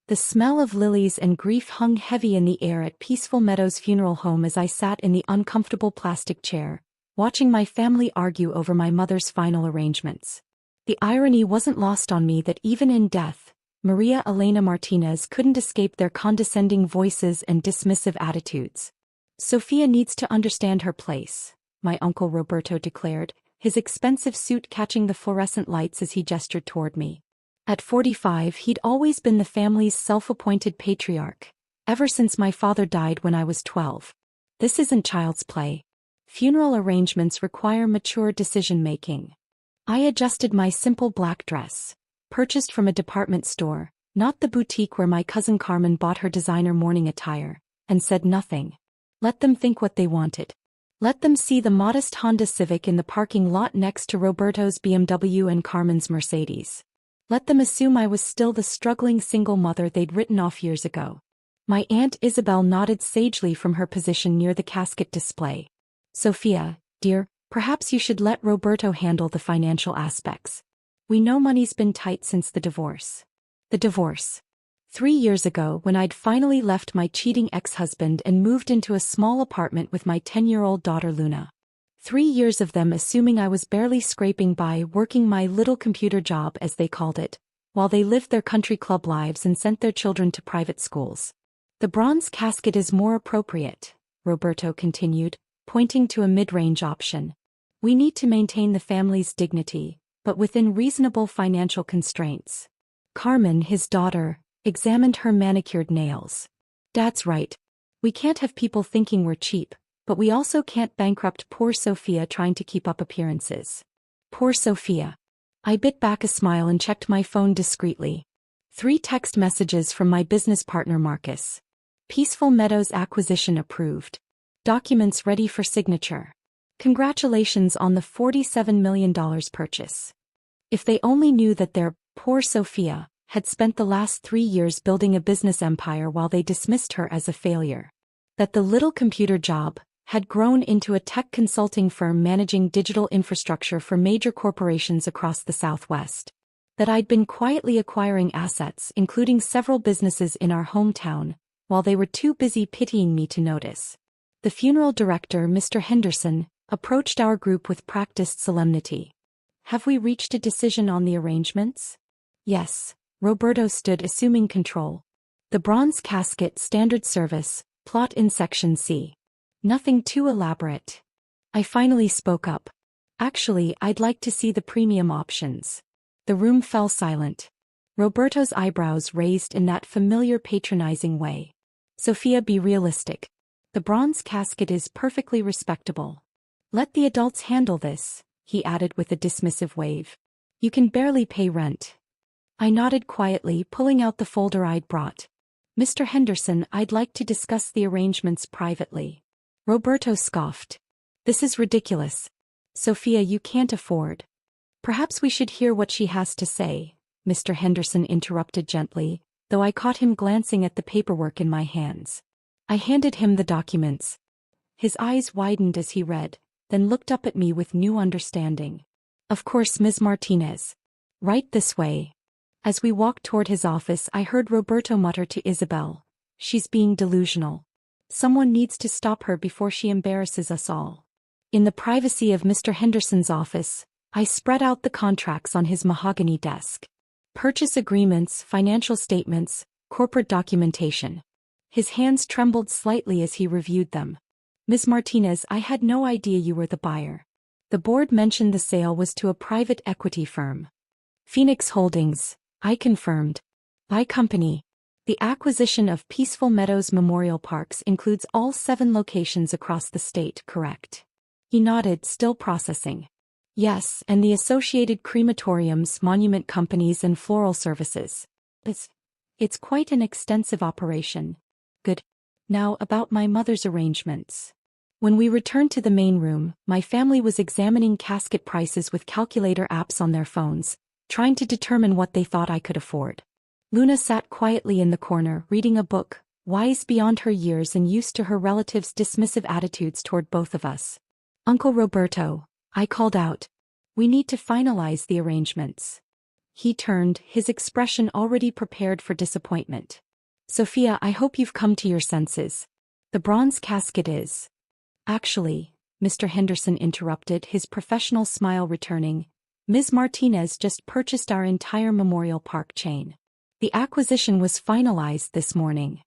The smell of lilies and grief hung heavy in the air at Peaceful Meadows Funeral Home as I sat in the uncomfortable plastic chair, watching my family argue over my mother's final arrangements. The irony wasn't lost on me that even in death, Maria Elena Martinez couldn't escape their condescending voices and dismissive attitudes. "Sofia needs to understand her place," my uncle Roberto declared, his expensive suit catching the fluorescent lights as he gestured toward me. At 45, he'd always been the family's self-appointed patriarch, ever since my father died when I was 12. This isn't child's play. Funeral arrangements require mature decision-making. I adjusted my simple black dress, purchased from a department store, not the boutique where my cousin Carmen bought her designer morning attire, and said nothing. Let them think what they wanted. Let them see the modest Honda Civic in the parking lot next to Roberto's BMW and Carmen's Mercedes. Let them assume I was still the struggling single mother they'd written off years ago. My Aunt Isabel nodded sagely from her position near the casket display. "Sofia, dear, perhaps you should let Roberto handle the financial aspects. We know money's been tight since the divorce." The divorce. 3 years ago, when I'd finally left my cheating ex-husband and moved into a small apartment with my 10-year-old daughter Luna. 3 years of them assuming I was barely scraping by, working my little computer job as they called it, while they lived their country club lives and sent their children to private schools. "The bronze casket is more appropriate," Roberto continued, pointing to a mid-range option. "We need to maintain the family's dignity, but within reasonable financial constraints." Carmen, his daughter, examined her manicured nails. "Dad's right. We can't have people thinking we're cheap, but we also can't bankrupt poor Sofia trying to keep up appearances." Poor Sofia. I bit back a smile and checked my phone discreetly. 3 text messages from my business partner Marcus. Peaceful Meadows acquisition approved. Documents ready for signature. Congratulations on the $47 million purchase. If they only knew that their poor Sofia had spent the last 3 years building a business empire while they dismissed her as a failure. That the little computer job had grown into a tech consulting firm managing digital infrastructure for major corporations across the Southwest. That I'd been quietly acquiring assets, including several businesses in our hometown, while they were too busy pitying me to notice. The funeral director, Mr. Henderson, approached our group with practiced solemnity. "Have we reached a decision on the arrangements?" "Yes." Roberto stood assuming control. "The bronze casket, standard service, plot in Section C. Nothing too elaborate." I finally spoke up. "Actually, I'd like to see the premium options." The room fell silent. Roberto's eyebrows raised in that familiar patronizing way. "Sofia, be realistic. The bronze casket is perfectly respectable. Let the adults handle this," he added with a dismissive wave. "You can barely pay rent." I nodded quietly, pulling out the folder I'd brought. "Mr. Henderson, I'd like to discuss the arrangements privately." Roberto scoffed. "This is ridiculous. Sofia, you can't afford." "Perhaps we should hear what she has to say," Mr. Henderson interrupted gently, though I caught him glancing at the paperwork in my hands. I handed him the documents. His eyes widened as he read, then looked up at me with new understanding. "Of course, Ms. Martinez. Right this way." As we walked toward his office, I heard Roberto mutter to Isabel, "She's being delusional. Someone needs to stop her before she embarrasses us all." In the privacy of Mr. Henderson's office, I spread out the contracts on his mahogany desk. Purchase agreements, financial statements, corporate documentation. His hands trembled slightly as he reviewed them. "Ms. Martinez, I had no idea you were the buyer. The board mentioned the sale was to a private equity firm. Phoenix Holdings," I confirmed. "Buy company. The acquisition of Peaceful Meadows Memorial Parks includes all 7 locations across the state, correct?" He nodded, still processing. "Yes, and the associated crematoriums, monument companies and floral services. It's quite an extensive operation." "Good. Now about my mother's arrangements." When we returned to the main room, my family was examining casket prices with calculator apps on their phones, trying to determine what they thought I could afford. Luna sat quietly in the corner, reading a book, wise beyond her years and used to her relatives' dismissive attitudes toward both of us. "Uncle Roberto," I called out. "We need to finalize the arrangements." He turned, his expression already prepared for disappointment. Sophia, I hope you've come to your senses. The bronze casket is. Actually, Mr. Henderson interrupted, his professional smile returning. Ms. Martinez just purchased our entire Memorial Park chain. The acquisition was finalized this morning.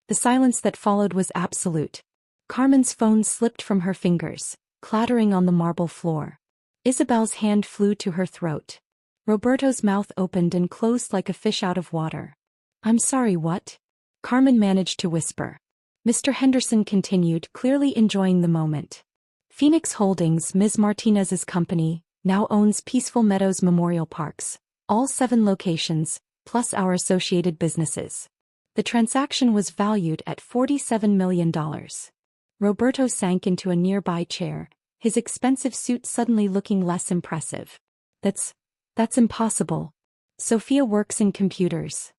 The silence that followed was absolute. Carmen's phone slipped from her fingers, clattering on the marble floor. Isabel's hand flew to her throat. Roberto's mouth opened and closed like a fish out of water. I'm sorry, what? Carmen managed to whisper. Mr. Henderson continued, clearly enjoying the moment. Phoenix Holdings, Ms. Martinez's company, now owns Peaceful Meadows Memorial Parks, all 7 locations, plus our associated businesses. The transaction was valued at $47 million. Roberto sank into a nearby chair, his expensive suit suddenly looking less impressive. That's impossible. Sophia works in computers.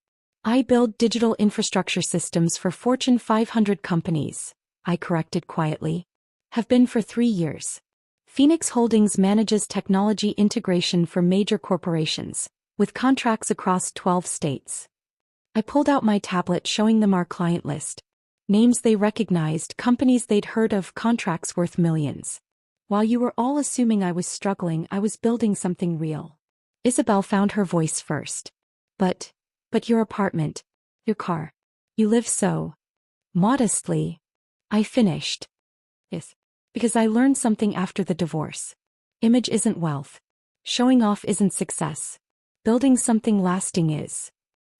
I build digital infrastructure systems for Fortune 500 companies, I corrected quietly. Have been for 3 years. Phoenix Holdings manages technology integration for major corporations, with contracts across 12 states. I pulled out my tablet showing them our client list. Names they recognized, companies they'd heard of, contracts worth millions. While you were all assuming I was struggling, I was building something real. Isabel found her voice first. But your apartment, your car. You live so modestly. I finished. Yes. Because I learned something after the divorce. Image isn't wealth. Showing off isn't success. Building something lasting is.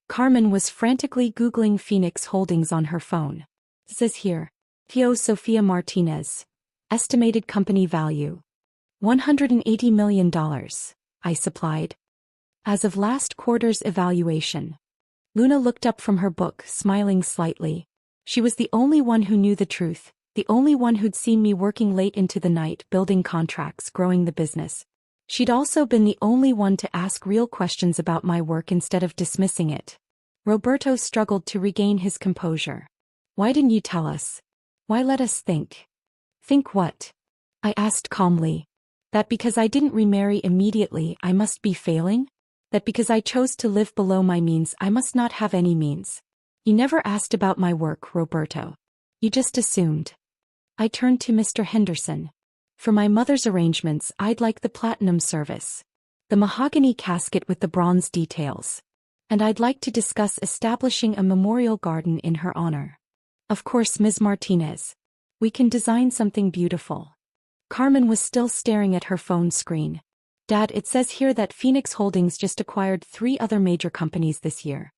Carmen was frantically Googling Phoenix Holdings on her phone. It says here, Tio Sofia Martinez. Estimated company value. $180 million, I supplied. As of last quarter's evaluation. Luna looked up from her book, smiling slightly. She was the only one who knew the truth, the only one who'd seen me working late into the night, building contracts, growing the business. She'd also been the only one to ask real questions about my work instead of dismissing it. Roberto struggled to regain his composure. Why didn't you tell us? Why let us think? Think what? I asked calmly. That because I didn't remarry immediately, I must be failing? That because I chose to live below my means, I must not have any means? You never asked about my work, Roberto. You just assumed. I turned to Mr. Henderson. For my mother's arrangements, I'd like the platinum service. The mahogany casket with the bronze details. And I'd like to discuss establishing a memorial garden in her honor. Of course, Ms. Martinez. We can design something beautiful. Carmen was still staring at her phone screen. Dad, it says here that Phoenix Holdings just acquired 3 other major companies this year.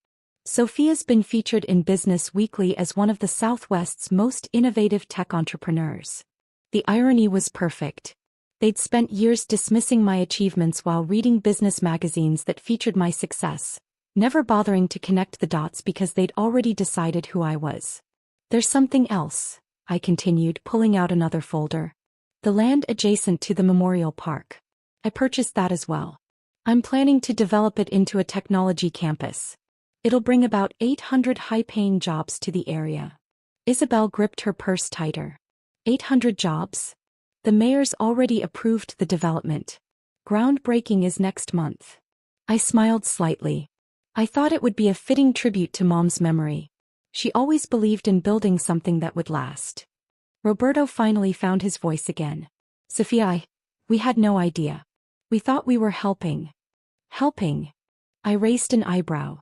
Sophia's been featured in Business Weekly as one of the Southwest's most innovative tech entrepreneurs. The irony was perfect. They'd spent years dismissing my achievements while reading business magazines that featured my success, never bothering to connect the dots because they'd already decided who I was. There's something else, I continued, pulling out another folder. The land adjacent to the Memorial Park. I purchased that as well. I'm planning to develop it into a technology campus. It'll bring about 800 high-paying jobs to the area. Isabel gripped her purse tighter. 800 jobs? The mayor's already approved the development. Groundbreaking is next month. I smiled slightly. I thought it would be a fitting tribute to Mom's memory. She always believed in building something that would last. Roberto finally found his voice again. Sophia, we had no idea. We thought we were helping. Helping? I raised an eyebrow.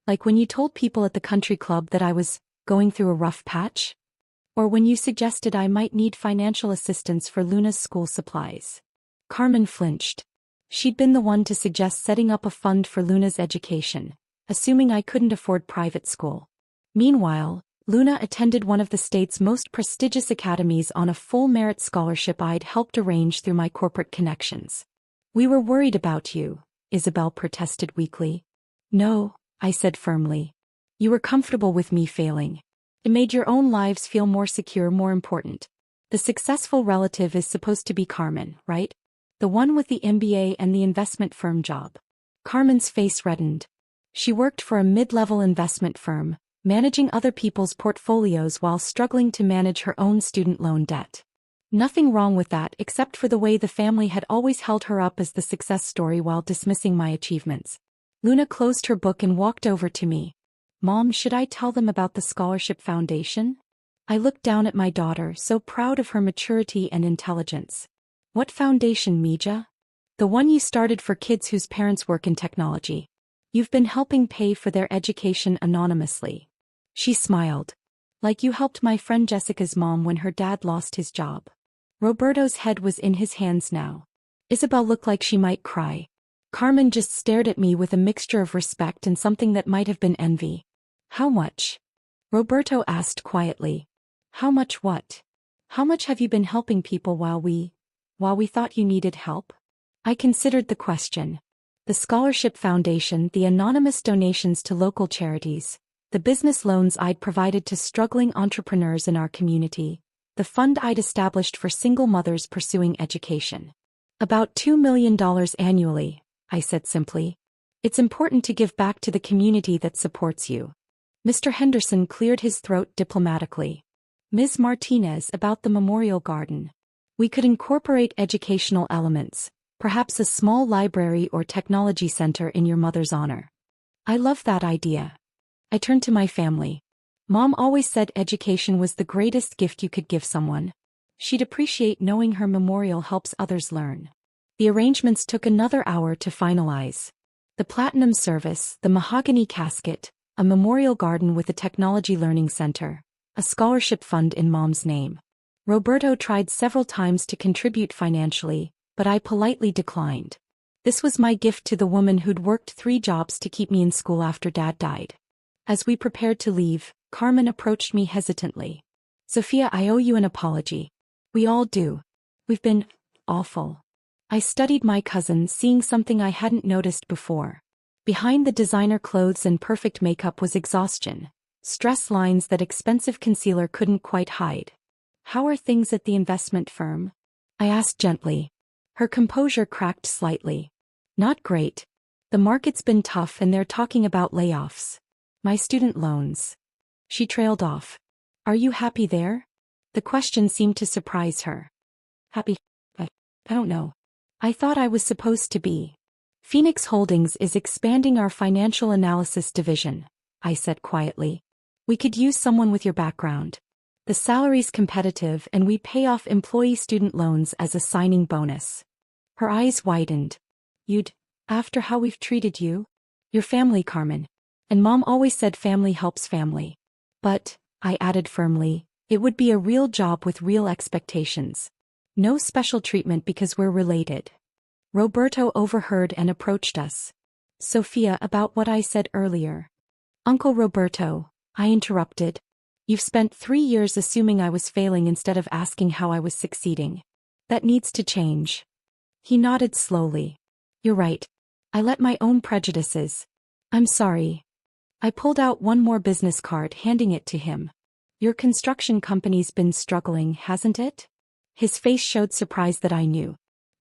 Like when you told people at the country club that I was going through a rough patch? Or when you suggested I might need financial assistance for Luna's school supplies? Carmen flinched. She'd been the one to suggest setting up a fund for Luna's education, assuming I couldn't afford private school. Meanwhile, Luna attended one of the state's most prestigious academies on a full merit scholarship I'd helped arrange through my corporate connections. We were worried about you, Isabel protested weakly. No, I said firmly. You were comfortable with me failing. It made your own lives feel more secure, more important. The successful relative is supposed to be Carmen, right? The one with the MBA and the investment firm job. Carmen's face reddened. She worked for a mid-level investment firm, managing other people's portfolios while struggling to manage her own student loan debt. Nothing wrong with that except for the way the family had always held her up as the success story while dismissing my achievements. Luna closed her book and walked over to me. Mom, should I tell them about the Scholarship Foundation? I looked down at my daughter, so proud of her maturity and intelligence. What foundation, Mija? The one you started for kids whose parents work in technology. You've been helping pay for their education anonymously. She smiled. Like you helped my friend Jessica's mom when her dad lost his job. Roberto's head was in his hands now. Isabel looked like she might cry. Carmen just stared at me with a mixture of respect and something that might have been envy. How much? Roberto asked quietly. How much what? How much have you been helping people while we thought you needed help? I considered the question. The Scholarship Foundation, the anonymous donations to local charities, the business loans I'd provided to struggling entrepreneurs in our community, the fund I'd established for single mothers pursuing education. About $2 million annually, I said simply. It's important to give back to the community that supports you. Mr. Henderson cleared his throat diplomatically. Ms. Martinez, about the memorial garden. We could incorporate educational elements, perhaps a small library or technology center in your mother's honor. I love that idea. I turned to my family. Mom always said education was the greatest gift you could give someone. She'd appreciate knowing her memorial helps others learn. The arrangements took another hour to finalize. The platinum service, the mahogany casket, a memorial garden with a technology learning center, a scholarship fund in Mom's name. Roberto tried several times to contribute financially, but I politely declined. This was my gift to the woman who'd worked 3 jobs to keep me in school after Dad died. As we prepared to leave, Carmen approached me hesitantly. Sophia, I owe you an apology. We all do. We've been awful. I studied my cousin, seeing something I hadn't noticed before. Behind the designer clothes and perfect makeup was exhaustion, stress lines that expensive concealer couldn't quite hide. How are things at the investment firm? I asked gently. Her composure cracked slightly. Not great. The market's been tough and they're talking about layoffs. My student loans. She trailed off. Are you happy there? The question seemed to surprise her. Happy? I don't know. I thought I was supposed to be. Phoenix Holdings is expanding our financial analysis division, I said quietly. We could use someone with your background. The salary's competitive and we pay off employee student loans as a signing bonus. Her eyes widened. You'd, after how we've treated you? Your family, Carmen. And Mom always said family helps family. But, I added firmly, it would be a real job with real expectations. No special treatment because we're related. Roberto overheard and approached us. Sophia, about what I said earlier. Uncle Roberto, I interrupted. You've spent 3 years assuming I was failing instead of asking how I was succeeding. That needs to change. He nodded slowly. You're right. I let my own prejudices. I'm sorry. I pulled out one more business card, handing it to him. Your construction company's been struggling, hasn't it? His face showed surprise that I knew.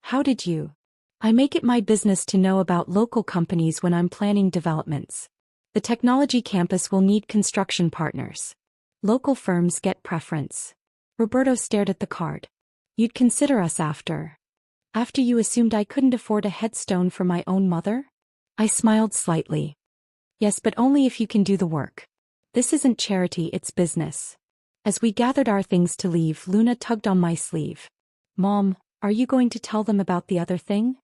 How did you? I make it my business to know about local companies when I'm planning developments. The technology campus will need construction partners. Local firms get preference. Roberto stared at the card. You'd consider us after you assumed I couldn't afford a headstone for my own mother? I smiled slightly. Yes, but only if you can do the work. This isn't charity, it's business. As we gathered our things to leave, Luna tugged on my sleeve. Mom, are you going to tell them about the other thing?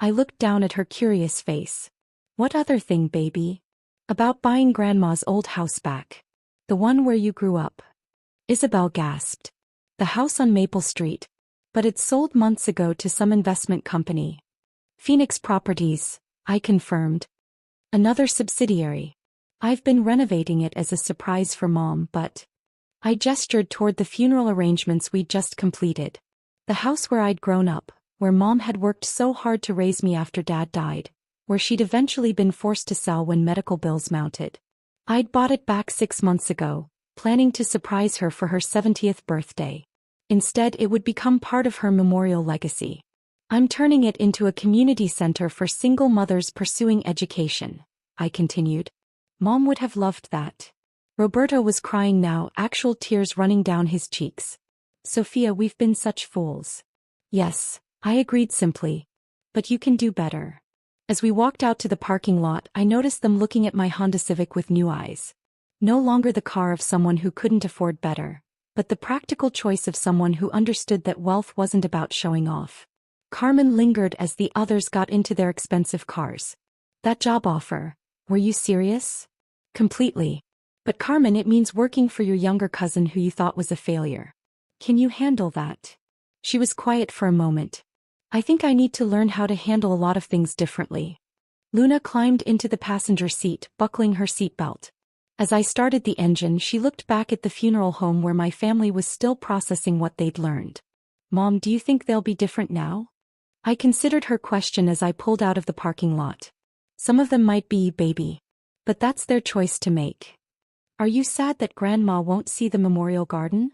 I looked down at her curious face. What other thing, baby? About buying Grandma's old house back. The one where you grew up. Isabel gasped. The house on Maple Street. But it sold months ago to some investment company. Phoenix Properties, I confirmed. Another subsidiary. I've been renovating it as a surprise for Mom, but... I gestured toward the funeral arrangements we'd just completed. The house where I'd grown up, where Mom had worked so hard to raise me after Dad died, where she'd eventually been forced to sell when medical bills mounted. I'd bought it back 6 months ago, planning to surprise her for her 70th birthday. Instead, it would become part of her memorial legacy. I'm turning it into a community center for single mothers pursuing education, I continued. Mom would have loved that. Roberto was crying now, actual tears running down his cheeks. Sophia, we've been such fools. Yes, I agreed simply. But you can do better. As we walked out to the parking lot, I noticed them looking at my Honda Civic with new eyes. No longer the car of someone who couldn't afford better, but the practical choice of someone who understood that wealth wasn't about showing off. Carmen lingered as the others got into their expensive cars. That job offer, were you serious? Completely. But Carmen, it means working for your younger cousin who you thought was a failure. Can you handle that? She was quiet for a moment. I think I need to learn how to handle a lot of things differently. Luna climbed into the passenger seat, buckling her seatbelt. As I started the engine, she looked back at the funeral home where my family was still processing what they'd learned. Mom, do you think they'll be different now? I considered her question as I pulled out of the parking lot. Some of them might be, baby. But that's their choice to make. Are you sad that Grandma won't see the memorial garden?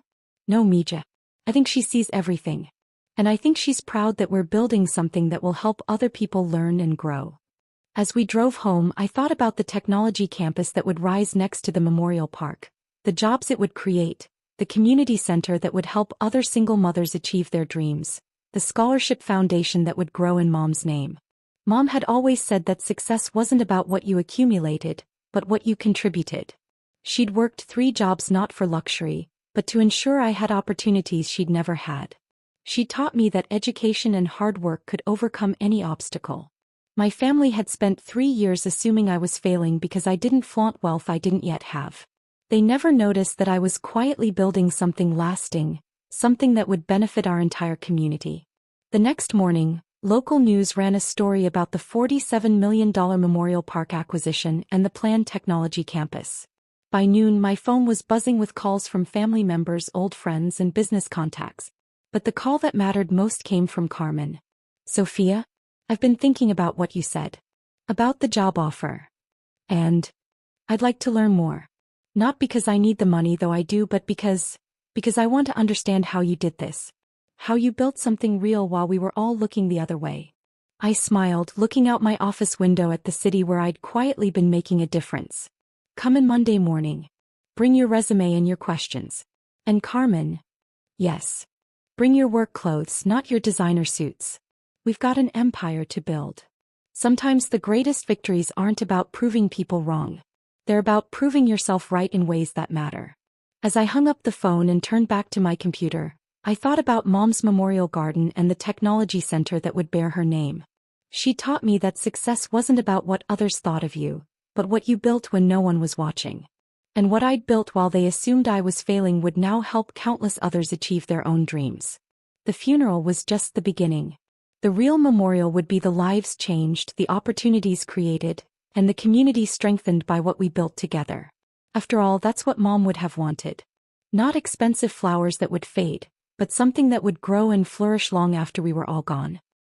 No, Mija. I think she sees everything. And I think she's proud that we're building something that will help other people learn and grow. As we drove home, I thought about the technology campus that would rise next to the memorial park, the jobs it would create, the community center that would help other single mothers achieve their dreams, the scholarship foundation that would grow in Mom's name. Mom had always said that success wasn't about what you accumulated, but what you contributed. She'd worked 3 jobs not for luxury, but to ensure I had opportunities she'd never had. She taught me that education and hard work could overcome any obstacle. My family had spent 3 years assuming I was failing because I didn't flaunt wealth I didn't yet have. They never noticed that I was quietly building something lasting, something that would benefit our entire community. The next morning, local news ran a story about the $47 million Memorial Park acquisition and the planned technology campus. By noon, my phone was buzzing with calls from family members, old friends, and business contacts. But the call that mattered most came from Carmen. Sophia? I've been thinking about what you said. About the job offer. And I'd like to learn more. Not because I need the money, though I do, but because I want to understand how you did this. How you built something real while we were all looking the other way. I smiled, looking out my office window at the city where I'd quietly been making a difference. Come in Monday morning. Bring your resume and your questions. And Carmen? Yes. Bring your work clothes, not your designer suits. We've got an empire to build. Sometimes the greatest victories aren't about proving people wrong. They're about proving yourself right in ways that matter. As I hung up the phone and turned back to my computer, I thought about Mom's memorial garden and the technology center that would bear her name. She taught me that success wasn't about what others thought of you, but what you built when no one was watching. And what I'd built while they assumed I was failing would now help countless others achieve their own dreams. The funeral was just the beginning. The real memorial would be the lives changed, the opportunities created, and the community strengthened by what we built together. After all, that's what Mom would have wanted. Not expensive flowers that would fade, but something that would grow and flourish long after we were all gone.